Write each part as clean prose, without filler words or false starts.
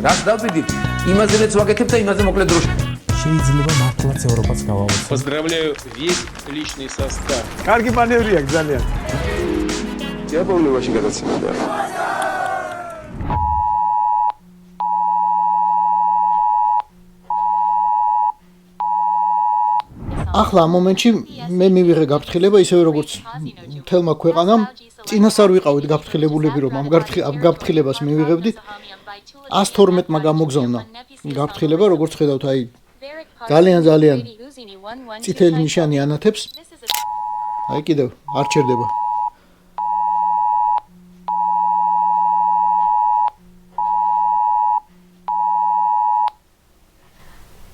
რას დავდივით, იმაზე რაც ვაკეთებ და იმაზე მოკლედ დროში. შეიძლება მართლაც ევროპაც გავავოცოთ. Поздравляю весь личный состав. კარგი მანევრია ძალიან. იაპონიაში გადაცემდა. ახლა ამ მომენტში მე მივიღე გაფრთხილება ისევე როგორც მთელმა ქვეყანამ წინას არ ვიყავით გაფრთხილებულები რომ ამ გაფრთხილებას მივიღებდით 112-მა გამოგზავნა გაფრთხილება როგორც ხედავთ აი ძალიან წითელი ნიშანი ანათებს აი კიდევ არ ჩერდება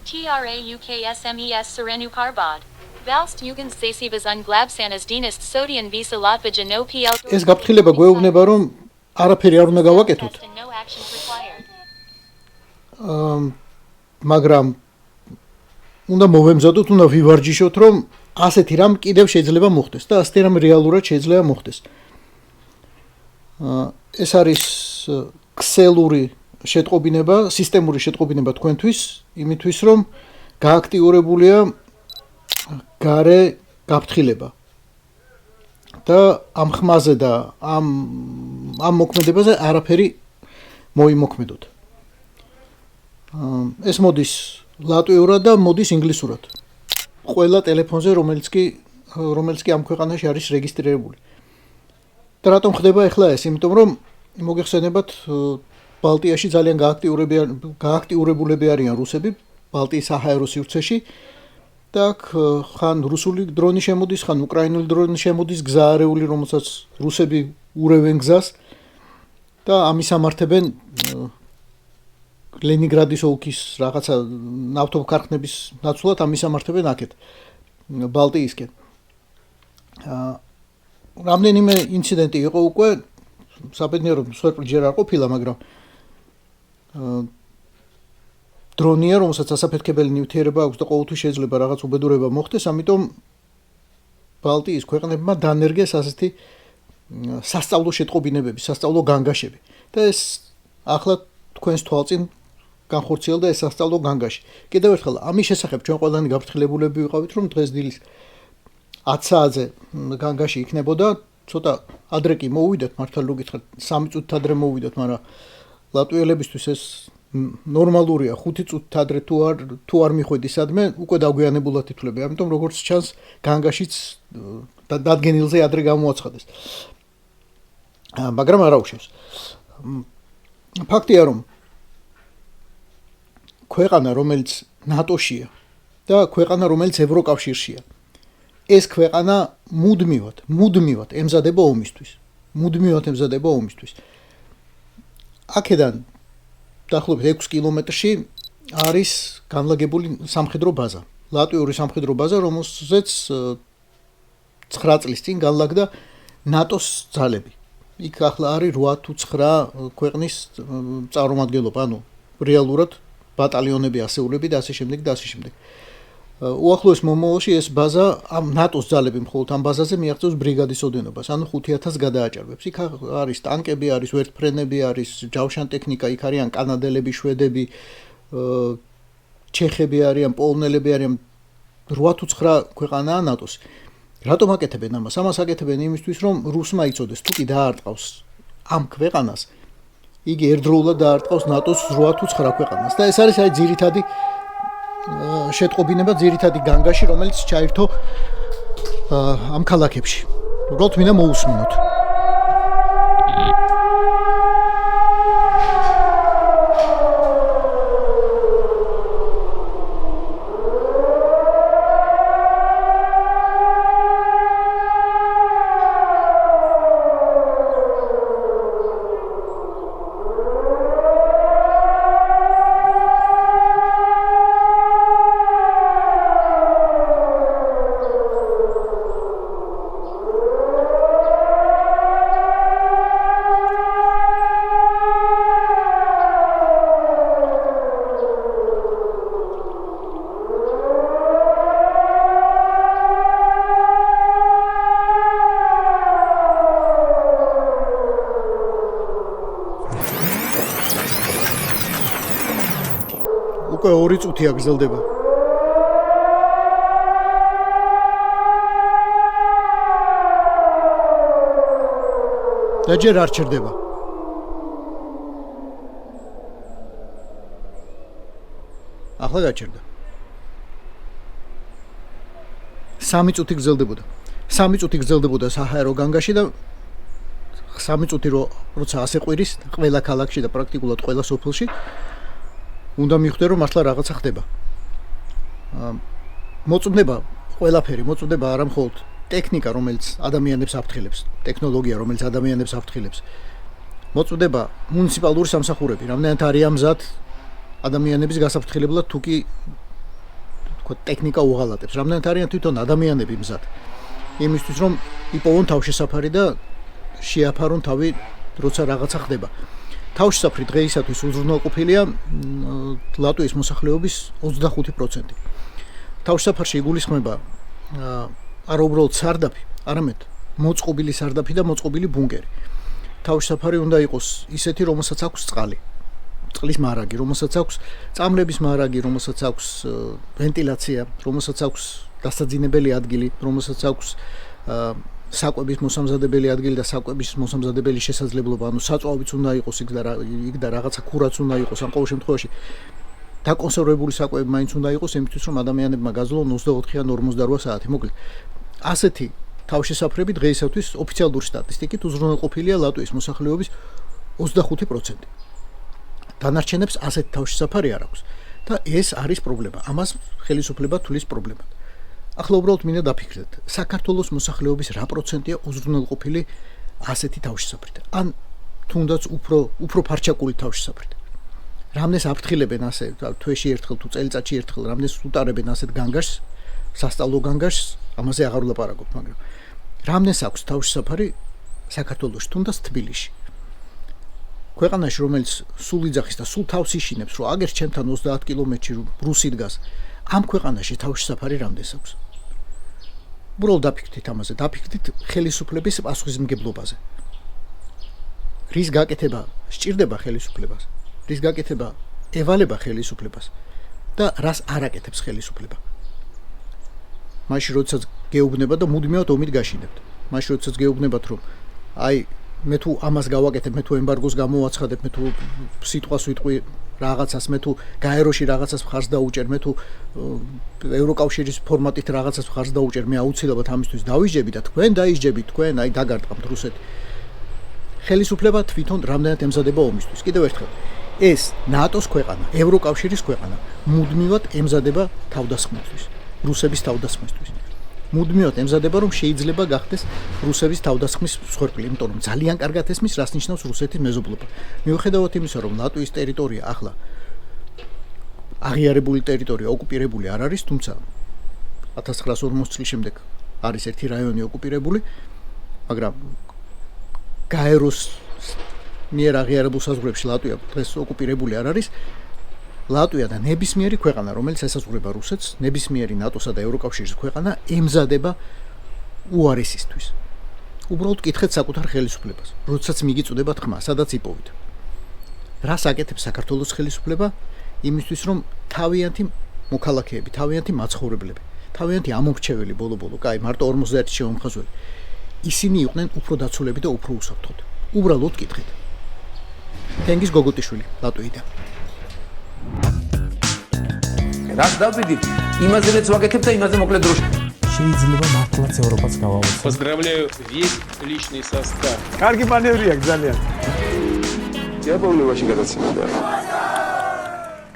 TRAUKSMES Serenu Carbod. Valst Jugend Sesivas Unglabsanas Dienest Sodian Visa Latvaja no PL. ეს გაფრთხილება გვეუბნება რომ არაფერი არ უნდა გავაკეთოთ. მაგრამ უნდა მოვემზადოთ, უნდა ვივარჯიშოთ რომ ასეთი რამ კიდევ შეიძლება მოხდეს და ასეთი რამ რეალურად შეიძლება მოხდეს. ეს არის ქსელური შეტყობინება, სისტემური შეტყობინება თქვენთვის, იმისთვის რომ გააქტიურებულია გარე გაფრთხილება. და ამ ხმაზე და ამ მოქმედებაზე არაფერი მოიმოქმედოთ. ეს მოდის ლატვიურად და მოდის ინგლისურად. ყველა ტელეფონზე, რომელიც კი ამ ქვეყანაში არის რეგისტრირებული. და რატომ ხდება ახლა ეს? იმიტომ რომ მოგეხსენებათ ბალტიაში ძალიან გააქტიურებულები არიან რუსები ბალტიის საჰაერო სივრცეში და აქ ხან რუსული დრონი შემოდის, ხან უკრაინული დრონი შემოდის, გზაარეული, რომელსაც რუსები ურევენ გზას და ამის ამართებენ ლენინგრადის ოლქის რაღაცა ნავთობქარხნების ნაცვლად ამის ამართებენ აქეთ ბალტიისკენ. რამდენიმე ინციდენტი იყო უკვე საბედნიეროდ მსხვერპლი ჯერ არ ყოფილა, მაგრამ დრონია, რომელსაც ასაფეთქებელი ნივთიერება აქვს და ყოველთვის შეიძლება რაღაც უბედურება მოხდეს, ამიტომ ბალტიის ქვეყნებმა დანერგეს ასეთი სასწავლო შეტყობინებები, სასწავლო განგაშები. და ეს ახლა თქვენს თვალწინ განხორციელდა ეს სასწავლო განგაში. კიდევ ერთხელ, ამის შესახებ ჩვენ ყველანი გაფრთხილებულები ვიყავით, რომ დღეს დილის 10 საათზე განგაში იქნებოდა, ცოტა ადრე კი მოვიდეთ, მართლა რო გითხრათ, 3 წუთით ადრე მოვიდეთ, მაგრამ ლატვიელებისთვის ეს ნორმალურია, 5 წუთით ადრე თუ არ მიხვედი სადმე, უკვე დაგვიანებულად ითვლები. ამიტომ როგორც ჩანს, განგაშიც დადგენილზე ადრე გამოაცხადეს. მაგრამ არ აუშვებს. ფაქტია, რომ ქვეყანა, რომელიც ნატოშია და ქვეყანა, რომელიც ევროკავშირშია, ეს ქვეყანა მუდმივად ემზადება ომისთვის. აქედან დაახლოებით 6 კილომეტრში არის განლაგებული სამხედრო ბაზა, ლატვიური სამხედრო ბაზა, რომელზეც 9 წლის წინ განლაგდა ნატოს ძალები. იქ ახლა არის 8 თუ 9 ქვეყნის წარმომადგენლობა, ანუ რეალურად ბატალიონები, ასეულები და ასე შემდეგ და ასე შემდეგ. უახლოეს მომავალში ეს ბაზა ამ ნატოს ძალები მხოლოდ ამ ბაზაზე მიაღწევს ბრიგადის ოდენობას, ანუ 5000 გადააჭარბებს. იქ არის ტანკები, არის ვერტფრენები, არის ჯავშან ტექნიკა, იქ არიან კანადელები, შვედები, ჩეხები არიან, პოლონელები არიან, 8 თუ 9 ქვეყანაა ნატოს. რატომ აკეთებენ ამას? ამას აკეთებენ იმისთვის, რომ რუსმა იცოდეს, თუ კი დაარტყავს ამ ქვეყანას, იგი ერთდროულად დაარტყავს ნატოს 8 თუ 9 ქვეყანას. და ეს არის აი ძირითადი შეტყობინება, ძირითადი განგაში, რომელიც ჩაერთო ამ ქალაქებში. უბრალოდ მინდა მოусმინოთ. უკვე 2 წუთია გრძელდება. და ჯერ არ ჩერდება. ახლა გაჩერდა. 3 წუთი გრძელდებოდა. 3 წუთი გრძელდებოდა საჰაერო განგაში და 3 წუთი როცა ასე ყვირის ყველა ქალაქში და პრაქტიკულად ყველა სოფელში უნდა მიხვდე რომ მართლა რაღაცა ხდება. მოწმდება ყველაფერი, მოწმდება არა მხოლოდ ტექნიკა, რომელიც ადამიანებს აფრთხილებს, ტექნოლოგია, რომელიც ადამიანებს აფრთხილებს. მოწმდება მუნიციპალური სამსახურები, რამდენად არიან მზად ადამიანების გასაფრთხილებლად თუ კი თქო ტექნიკა უღალატებს, რამდენად არიან თვითონ ადამიანები მზად. იმისთვის რომ იპოვონ თავშესაფარი და შეაფარონ თავი, როცა რაღაცა ხდება. თავშესაფრი დღეისათვის უზრუნველყოფილია ლატვიის მოსახლეობის 25%. თავშესაფარში იგულისხმება არა უბრალოდ სარდაფი, არამედ მოწყობილი სარდაფი და მოწყობილი ბუნკერი. თავშესაფარი უნდა იყოს ისეთი, რომელსაც აქვს წყალი, წყლის მარაგი, რომელსაც აქვს წამლების მარაგი, რომელსაც აქვს ვენტილაცია, რომელსაც აქვს დასაძინებელი ადგილი, რომელსაც აქვს საკვების მოსამზადებელი ადგილი და საკვების მოსამზადებელი შესაძლებლობა, ანუ საწვავიც უნდა იყოს იქ და რაღაცა ქურაც უნდა იყოს, ან ყოველ შემთხვევაში დაკონსერვებული საკვები მაინც უნდა იყოს, იმისთვის რომ ადამიანებმა გაძლონ 24 ან 48 საათი. მოკლედ, ასეთი თავშესაფრები დღეისათვის ოფიციალური სტატისტიკით უზრუნველყოფილია ლატვიის მოსახლეობის 25%. დანარჩენებს ასეთი თავშესაფარი არ აქვს და ეს არის პრობლემა. ამას ხელისუფლება თulis პრობლემად. ახლა უბრალოდ მინდა დაფიქრდეთ, საქართველოს მოსახლეობის რა პროცენტია უზრუნველყოფილი ასეთი თავშესაფრით? ან თუნდაც უფრო ფარჩაკული თავშესაფრით. რამდენს აფრთხილებენ ასე თვეში ერთხელ თუ წელიწადში ერთხელ, რამდენს უტარებენ ასეთ განგაშს, სასწავლო განგაშს, ამაზე აღარ ვლაპარაკობ, მაგრამ რამდენს აქვს თავშესაფარი საქართველოში, თუნდაც თბილისში. ქვეყანაში, რომელიც სულ იძახის და სულ თავს იშინებს, რომ აგერ ჩემთან 30 კილომეტრში რუსი დგას, ამ ქვეყანაში თავშესაფარი რამდენს აქვს? უბრალოდ დაფიქრდით ამაზე, დაფიქრდით ხელისუფლების პასუხისმგებლობაზე. რის გაკეთება სჭირდება ხელისუფლებას? რის გაკეთება ევალება ხელისუფლებას და რას არ აკეთებს ხელისუფლება? მაშინ როდესაც გეუბნება და მუდმივად ომით გაშინებთ. მაშინ როდესაც გეუბნებათ რომ აი მე თუ ამას გავაკეთებ, მე თუ ემბარგოს გამოვაცხადებ, მე თუ სიტყვას ვიტყვი რაღაცას, მე თუ გაეროში რაღაცას მხარს დაუჭერ, მე თუ ევროკავშირის ფორმატით რაღაცას მხარს დაუჭერ, მე აუცილებლად ამისთვის დავიჯები და თქვენ დაიჯებით, თქვენ აი დაგარტყამთ რუსეთი. ხელისუფლება თვითონ რამდენად ემზადება ომისთვის. კიდევ ერთხელ ეს ნატოს ქვეყანა, ევროკავშირის ქვეყანა მუდმივად ემზადება თავდასხმისთვის, რუსების თავდასხმისთვის. მუდმივად ემზადება რომ შეიძლება გახდეს რუსების თავდასხმის მსხვერპლი, იმიტომ რომ ძალიან კარგად ესმის რას ნიშნავს რუსეთის მეზობლობა. მიუხედავად იმისა, რომ ლატვიის ტერიტორია ახლა აღიარებული ტერიტორია ოკუპირებული არ არის, თუმცა 1940 წლის შემდეგ არის ერთი რაიონი ოკუპირებული, მაგრამ გაეროს მიერ აღიარებულ საზღვრებში ლატვია დღეს ოკუპირებული არ არის. ლატვია და ნებისმიერი ქვეყანა, რომელიც ესაზღვრება რუსეთს, ნებისმიერი ნატოსა და ევროკავშირის ქვეყანა ემზადება უარესისთვის. უბრალოდ კითხეთ საკუთარ ხელისუფლებას, როდესაც მიგიწვდებათ ხმა, სადაც იპოვით. რას აკეთებს საქართველოს ხელისუფლება? იმისთვის რომ თავიანთი მოქალაქეები, თავიანთი მაცხოვრებლები, თავიანთი ამომრჩეველი ბოლო-ბოლო, კაი, მარტო 50 შემომხაზველი, ისინი იყვნენ უფრო დაცულები და უფრო უსაფრთხოდ. უბრალოდ კითხეთ. თენგიზ გოგოტიშვილი, ლატვიიდან. რას დავიდით? იმაზე მეც ვაკეთებ და იმაზე მოკლედ დროში. შეიძლება მართლაც ევროპაც გავაუწყო. Поздравляю весь личный состав. კარგი მანევრია ძალიან. Я помню, очень гадаться.